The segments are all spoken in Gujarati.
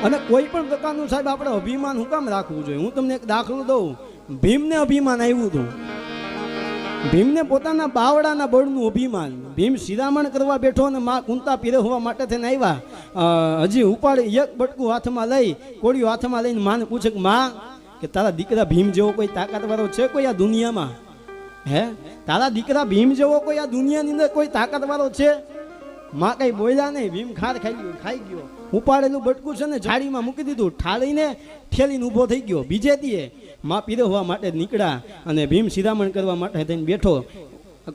અને કોઈ પણ પ્રકારનું સાહેબ આપણે અભિમાન શું કામ રાખવું જોઈએ? હું તમને એક દાખલો દઉં. ભીમને અભિમાન આવ્યું હતું. ભીમને પોતાના બાવડાના બળનું અભિમાન. ભીમ શિરામણ કરવા બેઠો અને માં કુંતા પીરવવા માટે થઈને આવ્યા. હજી ઉપાડી એક બટકું હાથમાં લઈ, કોળિયું હાથમાં લઈને માને પૂછે કે માં, કે તારા દીકરા ભીમ જેવો કોઈ તાકાતવાળો છે કોઈ આ દુનિયામાં? હે, તારા દીકરા ભીમ જેવો કોઈ આ દુનિયાની અંદર કોઈ તાકાતવાળો છે? માં કઈ બોલ્યા નહીં. ભીમ ખાર ખાઈ ગયો. ઉપાડેલું બટકું છે ને ઝાડીમાં મૂકી દીધું, ઠાળીને ઠેલીને ઊભો થઈ ગયો. બીજે દીએ માં પીરવવા માટે નીકળ્યા અને ભીમ શિરામણ કરવા માટે થઈને બેઠો.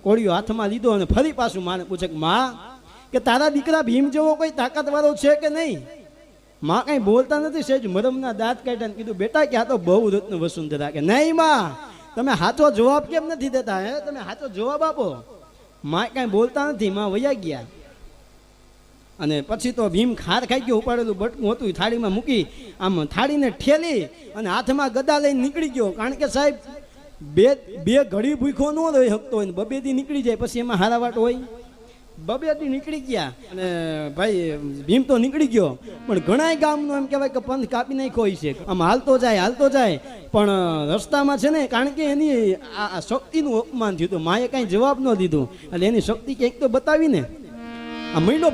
કોળિયો હાથમાં લીધો અને ફરી પાછું માને પૂછે કે માં, કે તારા દીકરા ભીમ જેવો કોઈ તાકાતવાળો છે કે નહીં? માં કઈ બોલતા નથી. સેજ મરમના દાંત કાઢ્યા કીધું બેટા કે આ તો બહુ રત્ન વસુંધરા. કે નહીં માં, તમે સાચો જવાબ કેમ નથી દેતા? હે, તમે સાચો જવાબ આપો. માં કઈ બોલતા નથી. માં વયા ગયા. અને પછી તો ભીમ ખાર ખાઈ ગયો. ઉપાડેલું બટકું હતું થાળીમાં મૂકી આમ થાળીને ઠેલી અને હાથમાં ગદા લઈને નીકળી ગયો. કારણ કે સાહેબ બે ઘડી ભૂખો ન રહી શકતો હોય ને બબેથી નીકળી જાય પછી એમાં હારાવાટ હોય. બબેથી નીકળી ગયા અને ભાઈ ભીમ તો નીકળી ગયો. પણ ઘણા ગામનો એમ કહેવાય કે પંથ કાપી નાખ્યો હોય છે. આમ હાલતો જાય પણ રસ્તામાં છે ને, કારણ કે એની આ શક્તિનું અપમાન થયું હતું. માએ કાંઈ જવાબ ન દીધું એટલે એની શક્તિ કંઈક તો બતાવીને આ મીંડો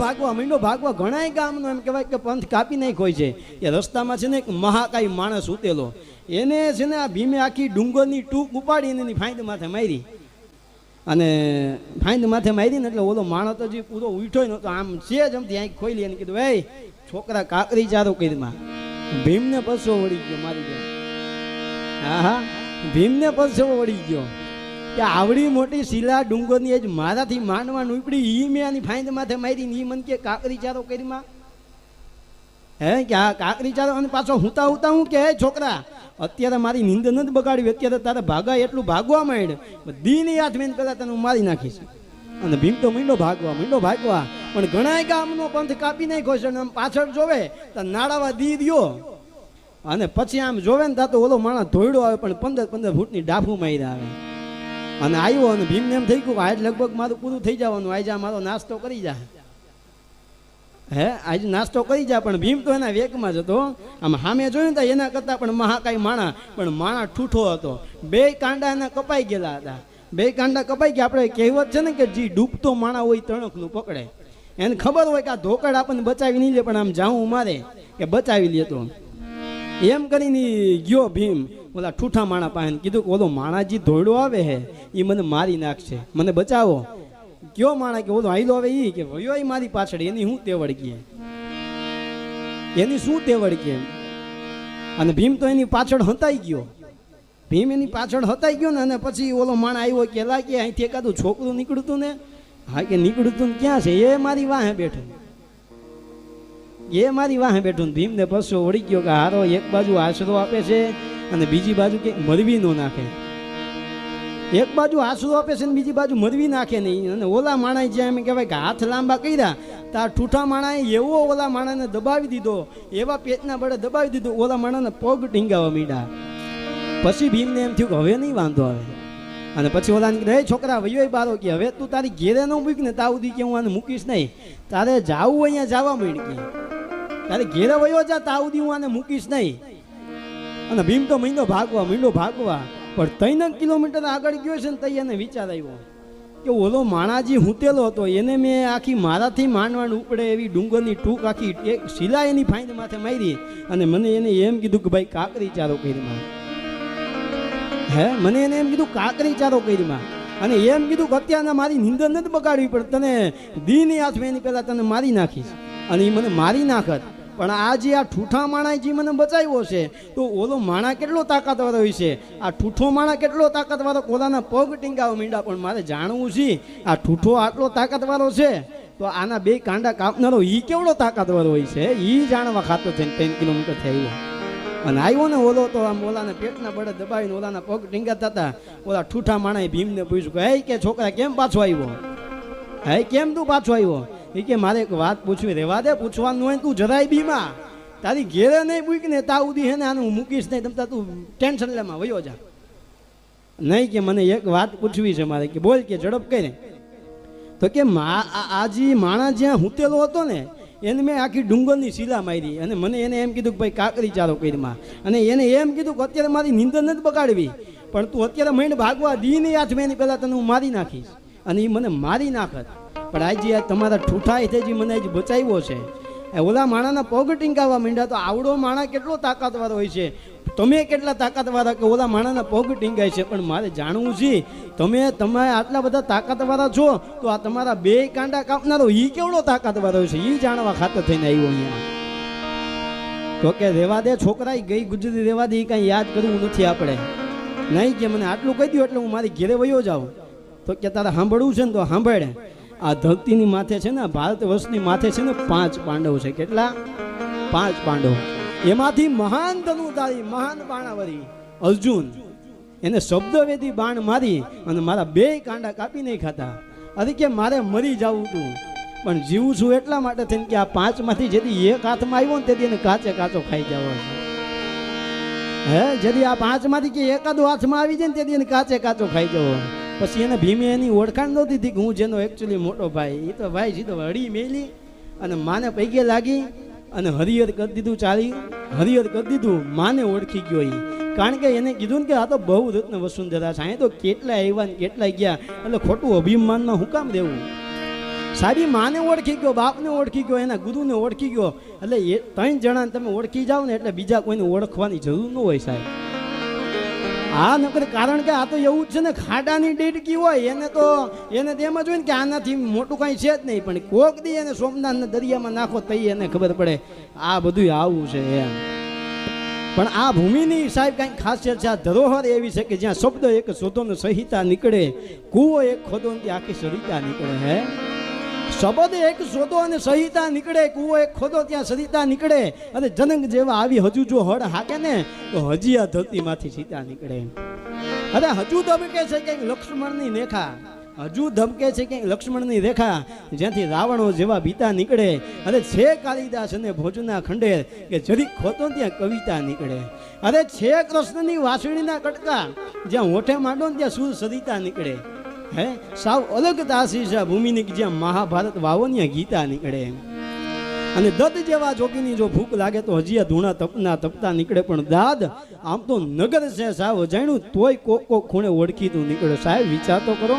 ભાગવા ઘણા ગામનો એમ કહેવાય કે પંથ કાપી નાખ્યો હોય છે. એ રસ્તામાં છે ને એક મહાકાય માણસ ઉતેલો. એને છે ને આ ભીમે આખી ડુંગરની ટૂંક ઉપાડીને એની ફાંદ માથે મારી. અને ફાંદ માથે મારી ને એટલે ઓલો માણસ તો જે પૂરો ઉઠ્યો નતો, આમ છે જમતી આંખ ખોલી અને કીધું એ છોકરા કાકરી ચારો કરીમાં. ભીમને પરસો વળી ગયો, મારી ગયો. હા, ભીમને પરસો વળી ગયો કે આવડી મોટી શિલા ડુંગરની જ મારાથી માંડવાનું ઉપડી ઈ મેં આની ફાંદ માથે મારી ને ઈ મન કે કાકરી ચારો કરીમાં. હે, કે આ કાકરી ચારો. અને પાછો હુતા હું કે હે છોકરા, અત્યારે મારી નીંદ નથી બગાડવી, અત્યારે તારે ભાગા એટલું ભાગવા માંડ, દીની હાથ મેન પેલા તને હું મારી નાખીશ. અને ભીમ તો મીંડો ભાગવા પણ ઘણા ગામનો પંથ કાપી નાખ્યો છે. આમ પાછળ જોવે તો નાડાવા દી દ્યો અને પછી આમ જોવે ને તો ઓલો માણસ ધોયડો આવે પણ 15 ફૂટની ડાફું માર્યા આવે. અને આવ્યો અને ભીમને એમ થઈ ગયું આજ લગભગ મારું પૂરું થઈ જવાનું, આજે મારો નાસ્તો કરી જા. હે, આજે નાસ્તો કરી જા. પણ ભીમ તો એના વેગમાં જ હતો. આમ સામે જોયું તો એના કરતાં પણ મહાકાય માણા, પણ માણા ઠૂઠો હતો. 2 કાંડા એના કપાઈ ગયેલા હતા. 2 કાંડા કપાઈ ગયા. આપણે કહેવત છે ને કે જે ડૂબતો માણા હોય તણખનું પકડે. એને ખબર હોય કે આ ધોકડ આપણને બચાવી નહીં લે, પણ આમ જાઉં મારે કે બચાવી લેતો. એમ કરીને ગયો ભીમ ઓલા ઠૂઠા માણા પાસે, કીધું કે ઓલો માણાજી ધોયડો આવે હે એ મને મારી નાખશે, મને બચાવો. કયો માણા કે ઓલો આઈલો આવે ઈ કે વયો મારી પાછળ, એની શું તેવડ કે. અને ભીમ તો એની પાછળ હતાઈ ગયો. ને અને પછી ઓલો માણા આવ્યો કે લા કે અહીંથી એકાદું છોકરું નીકળતું ને. હા, કે નીકળતું ક્યાં છે? એ મારી વાહે બેઠું. ભીમને પસો વળી ગયો કે હારો એક બાજુ આશરો આપે છે અને બીજી બાજુ કે મરવી નો નાખે. એક બાજુ આશરો આપે છે ને બીજી બાજુ મરવી નાખે નહીં. અને ઓલા માણાએ જેમ કહેવાય કે હાથ લાંબા કર્યા તાર ઠૂઠા માણાએ એવો ઓલા માણાને દબાવી દીધો, એવા પેટના બળે દબાવી દીધું, ઓલા માણાને પગ ટીંગાવા માંડ્યા. પછી ભીમને એમ થયું કે હવે નહીં વાંધો આવે. અને પછી ઓલાને કીધું હે છોકરા વયો બારો કે હવે તું તારી ઘેરે ન મૂક ને તા સુધી કે હું આને મૂકીશ નહીં. તારે જાવું અહીંયા જવા માંડ કે તારે ઘેરે વયો જા તા સુધી હું આને મૂકીશ નહીં. અને ભીમ તો મીંડો ભાગવા પણ 3 કિલોમીટર આગળ ગયો છે ને તઈ એને વિચાર આવ્યો કે ઓલો માણાજી હુંતેલો હતો એને મેં આખી મારાથી માંડવાનું ઉપડે એવી ડુંગરની ટૂંક આખી એક શિલા એની ફાંદ માથે મારી અને મને એને એમ કીધું કે ભાઈ કાકરી ચારો કરીમાં. હે, મને એને એમ કીધું કાકરી ચારો કરીમાં. અને એમ કીધું કે અત્યારના મારી નીંદર નથી બગાડવી, પણ તને દીની હાથ મેં એની પહેલાં તને મારી નાખીશ. અને એ મને મારી નાખત. પણ આ જે આ ઠૂઠા માણા જે મને બચાવ્યો છે તો ઓલો માણા કેટલો તાકાતવાળો હોય છે, આ ઠૂઠો માણા કેટલો તાકાતવાળો, ઓલાના પગ ટીંગાવા માંડ્યા. પણ મારે જાણવું છે આ ઠૂઠો આટલો તાકાતવાળો છે તો આના 2 કાંડા કાપનારો ઈ કેવડો તાકાતવાળો હોય છે, ઈ જાણવા ખાતો થઈને 3 કિલોમીટર થઈ આવ્યો. અને આવ્યો ને ઓલો તો આમ ઓલાને પેટના બળે દબાવીને ઓલાના પગ ટીંગાતા હતા. ઓલા ઠૂઠા માણાએ ભીમને પૂછ્યું કે હે કે છોકરા કેમ પાછો આવ્યો? હે, કેમ તું પાછો આવ્યો? એ કે મારે એક વાત પૂછવી. રહેવા દે, પૂછવાનું હોય તું જરાય બીમાં તારી ઘેરે નહીં પૂછ ને તા ઉદી હે ને આને હું મૂકીશ નહીં, તમતા તું ટેન્શન લેમાં વયો જા. નહીં કે મને એક વાત પૂછવી છે મારે. કે બોલ કે ઝડપ કરે. તો કે આજી માણા જ્યાં હુંતેલો હતો ને એને મેં આખી ડુંગરની શીલા મારી અને મને એને એમ કીધું કે ભાઈ કાકરી ચારો કરીમાં, અને એને એમ કીધું કે અત્યારે મારી નીંદર નથી બગાડવી, પણ તું અત્યારે મહિને ભાગવા દી નહીં, આજ મહિને પહેલાં તને હું મારી નાખીશ. અને એ મને મારી નાખત, પણ આજે આ તમારા ઠૂઠા થઈ મને આજે બચાવ્યો છે. ઓલા માણાના પગ ટીંકાવા માંડ્યા, તો આવડો માણા કેટલો તાકાતવાળો હોય છે, તમે કેટલા તાકાતવાળા કે ઓલા માણાના પગ ટીંગાય છે. પણ મારે જાણવું છે તમે આટલા બધા તાકાતવાળા છો, તો આ તમારા બે કાંડા કાપનારો એ કેવડો તાકાતવાળો છે એ જાણવા ખાતર થઈને આવ્યો અહીંયા. તો કે રેવા દે છોકરા, ગઈ ગુજરી રેવા દે, એ કાંઈ યાદ કરવું નથી આપણે. નહીં કે મને આટલું કહી દઉં એટલે હું મારી ઘેરે વયો જાઉં. તો કે તારે સાંભળવું છે ને તો સાંભળે. આ ધરતીની માથે છે ને, ભારત વર્ષની માથે છે ને 5 પાંડવ છે. કેટલા? 5 પાંડવ. એમાંથી મહાન ધનુધારી, મહાન બાણાવરી અર્જુન, એને શબ્દવેદી બાણ મારી અને મારા 2 કાંડા કાપી નહીં ખાતા. અરે કે મારે મરી જવું હતું, પણ જીવું છું એટલા માટે થઈને કે આ 5 માંથી જેથી એક હાથમાં આવ્યો ને તેથી એને કાચે કાચો ખાઈ જવો છે. હે, જેથી આ 5 માંથી કે એકાદો હાથમાં આવી જાય ને તેથી એને કાચે કાચો ખાઈ જવો. પછી એને ભીમે એની ઓળખાણ નહોતી હતી કે હું જેનો એકચ્યુઅલી મોટો ભાઈ. એ તો ભાઈ સીધો હળી મેલી અને માને પૈકે લાગી અને હરિહર કરી દીધું. ચાલી હરિહર કરી દીધું, માને ઓળખી ગયો એ. કારણ કે એને કીધું ને કે આ તો બહુ રત્ન વસુંધરા છે, અહીં તો કેટલા આવ્યા ને કેટલા ગયા, એટલે ખોટું અભિમાનમાં હું કામ દેવું. સારી માને ઓળખી ગયો, બાપને ઓળખી ગયો, એના ગુરુને ઓળખી ગયો, એટલે એ 3 જણાને તમે ઓળખી જાઓ ને એટલે બીજા કોઈને ઓળખવાની જરૂર ન હોય સાહેબ. હા નકર, કારણ કે આ તો એવું જ છે ને, ખાડાની ડેડકી હોય એને તો એમ જ હોય ને કે આનાથી મોટું કાંઈ છે જ નહીં, પણ કોક દી એને સોમનાથના દરિયામાં નાખો તો એને ખબર પડે આ બધું આવું છે એમ. પણ આ ભૂમિની સાહેબ કાંઈક ખાસિયત છે, આ ધરોહર એવી છે કે જ્યાં શબ્દ એક શોધો ને સહિતા નીકળે, કૂવો એક ખોદો ને ત્યાં આખી સરિતા નીકળે. હે, શબ્દ એક શોધો અને સહિતા નીકળે, કૂવો એક ખોદો ત્યાં સરિતા નીકળે. અને જનક જેવા આવી હજુ જો હળ હાકે ને તો હજી આ ધરતીમાંથી સીતા નીકળે. અરે હજુ ધબકે છે કંઈક લક્ષ્મણની રેખા, હજુ ધબકે છે કંઈક લક્ષ્મણની રેખા, જ્યાંથી રાવણો જેવા બીતા નીકળે. અને છે કાલિદાસ અને ભોજના ખંડેર કે જરીક ખોતો ત્યાં કવિતા નીકળે. અરે છે કૃષ્ણની વાંસળીના કટકા, જ્યાં હોઠે માંડો ને ત્યાં સુર સરિતા નીકળે. હે, સાવ અલગ તાસી છે ભૂમિની, જ્યાં મહાભારત વાવો ત્યાં ગીતા નીકળે. અને દત્ત જેવા જોગીની જો ભૂખ લાગે તો હજી ધૂણા તપના તપતા નીકળે. પણ દાદ આમ તો નગર છે સાવ અજાણ્યું, તોય કોક ખૂણે ઓળખીતું નીકળે. સાહેબ વિચાર તો કરો.